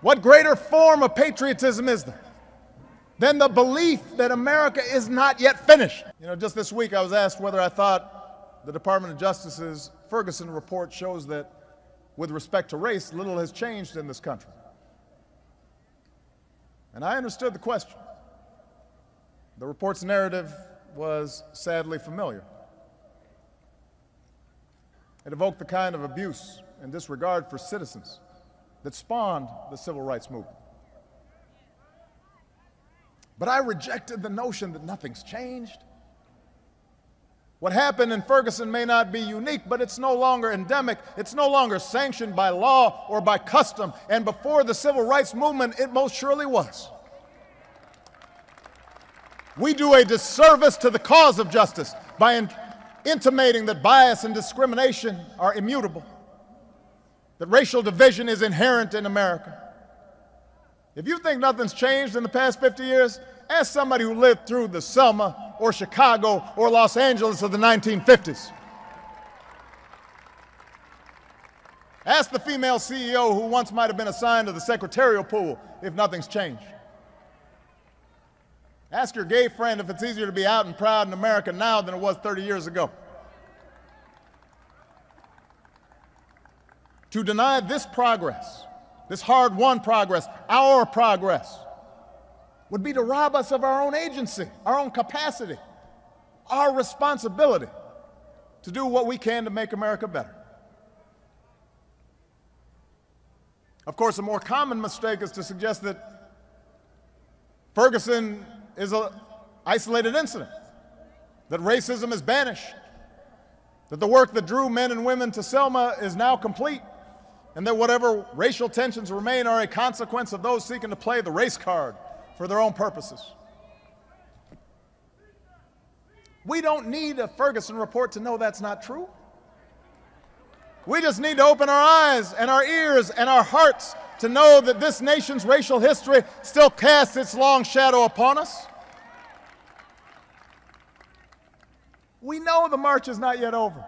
What greater form of patriotism is there than the belief that America is not yet finished? Just this week I was asked whether I thought the Department of Justice's Ferguson report shows that, with respect to race, little has changed in this country. And I understood the question. The report's narrative was sadly familiar. It evoked the kind of abuse and disregard for citizens that spawned the civil rights movement. But I rejected the notion that nothing's changed. What happened in Ferguson may not be unique, but it's no longer endemic. It's no longer sanctioned by law or by custom. And before the civil rights movement, it most surely was. We do a disservice to the cause of justice by intimating that bias and discrimination are immutable, that racial division is inherent in America. If you think nothing's changed in the past 50 years, ask somebody who lived through the Selma or Chicago or Los Angeles of the 1950s. Ask the female CEO who once might have been assigned to the secretarial pool if nothing's changed. Ask your gay friend if it's easier to be out and proud in America now than it was 30 years ago. To deny this progress, this hard-won progress, our progress, would be to rob us of our own agency, our own capacity, our responsibility to do what we can to make America better. Of course, a more common mistake is to suggest that Ferguson is an isolated incident, that racism is banished, that the work that drew men and women to Selma is now complete, and that whatever racial tensions remain are a consequence of those seeking to play the race card for their own purposes. We don't need a Ferguson report to know that's not true. We just need to open our eyes and our ears and our hearts to know that this nation's racial history still casts its long shadow upon us. We know the march is not yet over.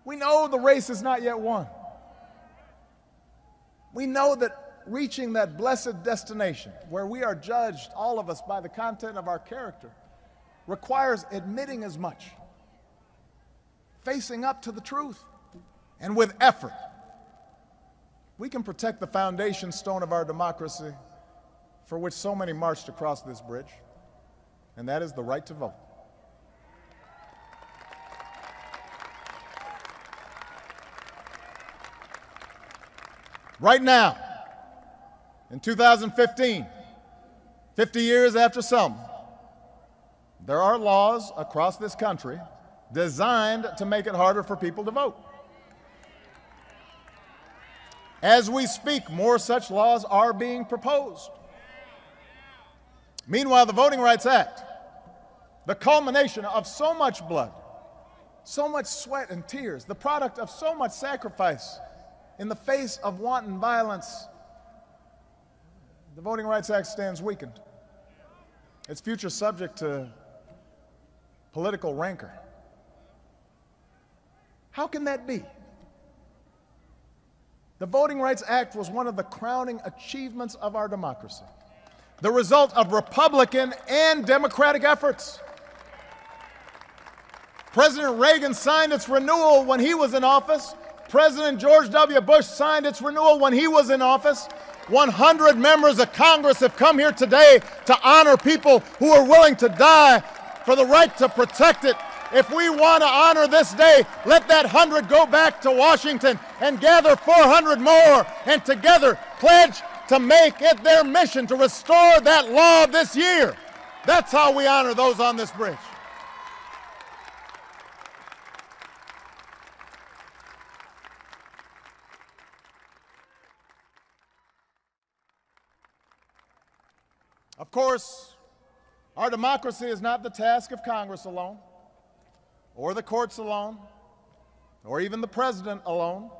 We know the race is not yet won. We know that reaching that blessed destination where we are judged, all of us, by the content of our character requires admitting as much, facing up to the truth, and with effort, we can protect the foundation stone of our democracy for which so many marched across this bridge, and that is the right to vote. Right now, in 2015, 50 years after Selma, there are laws across this country designed to make it harder for people to vote. As we speak, more such laws are being proposed. Meanwhile, the Voting Rights Act, the culmination of so much blood, so much sweat and tears, the product of so much sacrifice in the face of wanton violence, the Voting Rights Act stands weakened. Its future subject to political rancor. How can that be? The Voting Rights Act was one of the crowning achievements of our democracy, the result of Republican and Democratic efforts. President Reagan signed its renewal when he was in office. President George W. Bush signed its renewal when he was in office. 100 members of Congress have come here today to honor people who are willing to die for the right to protect it. If we want to honor this day, let that 100 go back to Washington and gather 400 more, and together pledge to make it their mission to restore that law this year. That's how we honor those on this bridge. Of course, our democracy is not the task of Congress alone, or the courts alone, or even the president alone.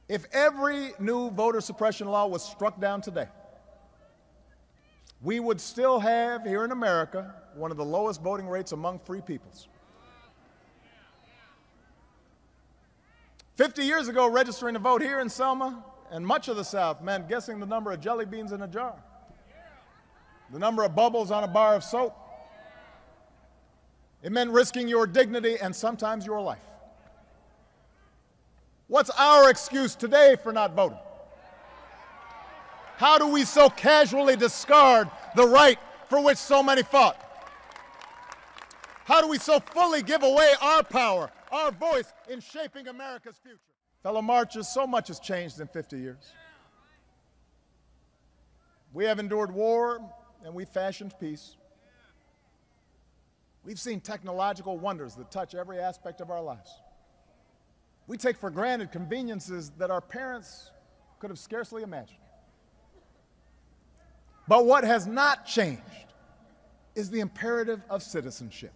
If every new voter suppression law was struck down today, we would still have here in America one of the lowest voting rates among free peoples. 50 years ago, registering to vote here in Selma and much of the South meant guessing the number of jelly beans in a jar, the number of bubbles on a bar of soap. It meant risking your dignity and sometimes your life. What's our excuse today for not voting? How do we so casually discard the right for which so many fought? How do we so fully give away our power, our voice in shaping America's future? Fellow marchers, so much has changed in 50 years. We have endured war and we fashioned peace. We've seen technological wonders that touch every aspect of our lives. We take for granted conveniences that our parents could have scarcely imagined. But what has not changed is the imperative of citizenship.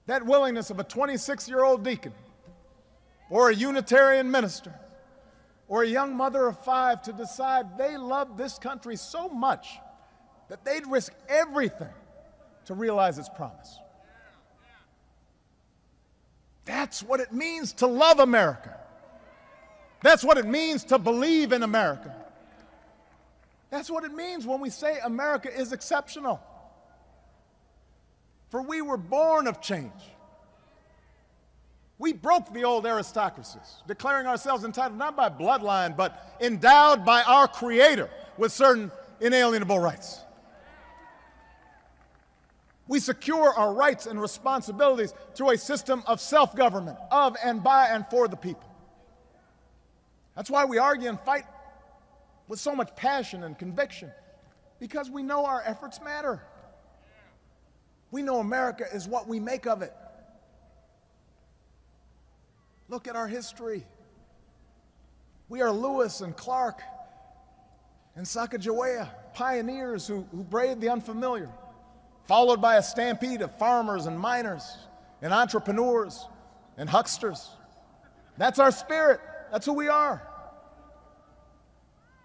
That willingness of a 26-year-old deacon or a Unitarian minister or a young mother of 5 to decide they love this country so much that they'd risk everything to realize its promise. That's what it means to love America. That's what it means to believe in America. That's what it means when we say America is exceptional. For we were born of change. We broke the old aristocracies, declaring ourselves entitled not by bloodline, but endowed by our Creator with certain inalienable rights. We secure our rights and responsibilities through a system of self-government, of and by and for the people. That's why we argue and fight with so much passion and conviction, because we know our efforts matter. We know America is what we make of it. Look at our history. We are Lewis and Clark and Sacagawea, pioneers who braved the unfamiliar, followed by a stampede of farmers and miners and entrepreneurs and hucksters. That's our spirit. That's who we are.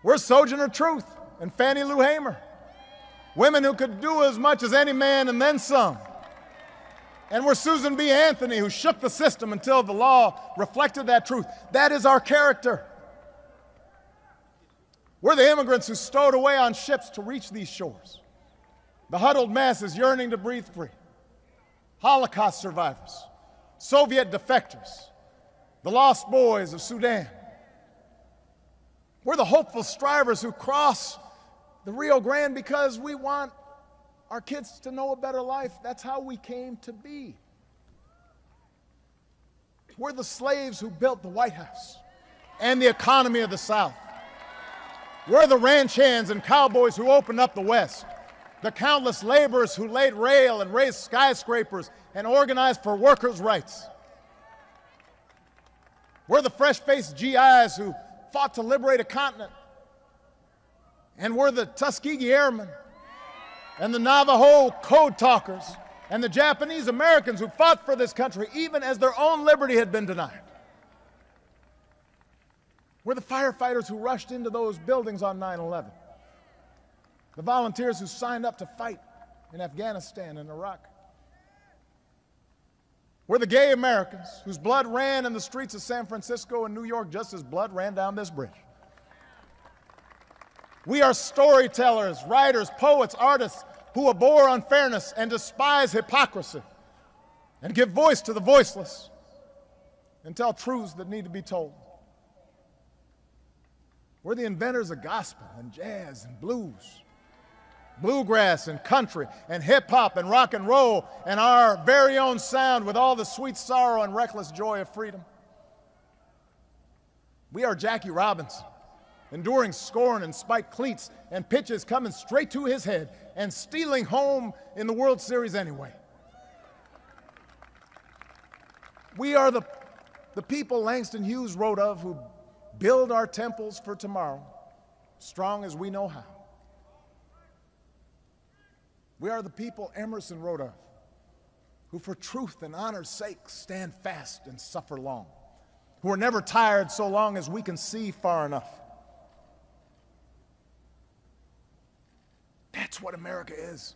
We're Sojourner Truth and Fannie Lou Hamer, women who could do as much as any man and then some. And we're Susan B. Anthony, who shook the system until the law reflected that truth. That is our character. We're the immigrants who stowed away on ships to reach these shores, the huddled masses yearning to breathe free, Holocaust survivors, Soviet defectors, the lost boys of Sudan. We're the hopeful strivers who cross the Rio Grande because we want our kids to know a better life. That's how we came to be. We're the slaves who built the White House and the economy of the South. We're the ranch hands and cowboys who opened up the West, the countless laborers who laid rail and raised skyscrapers and organized for workers' rights. We're the fresh-faced GIs who fought to liberate a continent. And we're the Tuskegee Airmen and the Navajo code talkers and the Japanese Americans who fought for this country even as their own liberty had been denied. We're the firefighters who rushed into those buildings on 9/11, the volunteers who signed up to fight in Afghanistan and Iraq. We're the gay Americans whose blood ran in the streets of San Francisco and New York just as blood ran down this bridge. We are storytellers, writers, poets, artists who abhor unfairness and despise hypocrisy and give voice to the voiceless and tell truths that need to be told. We're the inventors of gospel and jazz and blues, bluegrass and country and hip-hop and rock and roll and our very own sound with all the sweet sorrow and reckless joy of freedom. We are Jackie Robinson, enduring scorn and spiked cleats and pitches coming straight to his head and stealing home in the World Series anyway. We are the people Langston Hughes wrote of who build our temples for tomorrow, strong as we know how. We are the people Emerson wrote of, who for truth and honor's sake stand fast and suffer long, who are never tired so long as we can see far enough. That's what America is.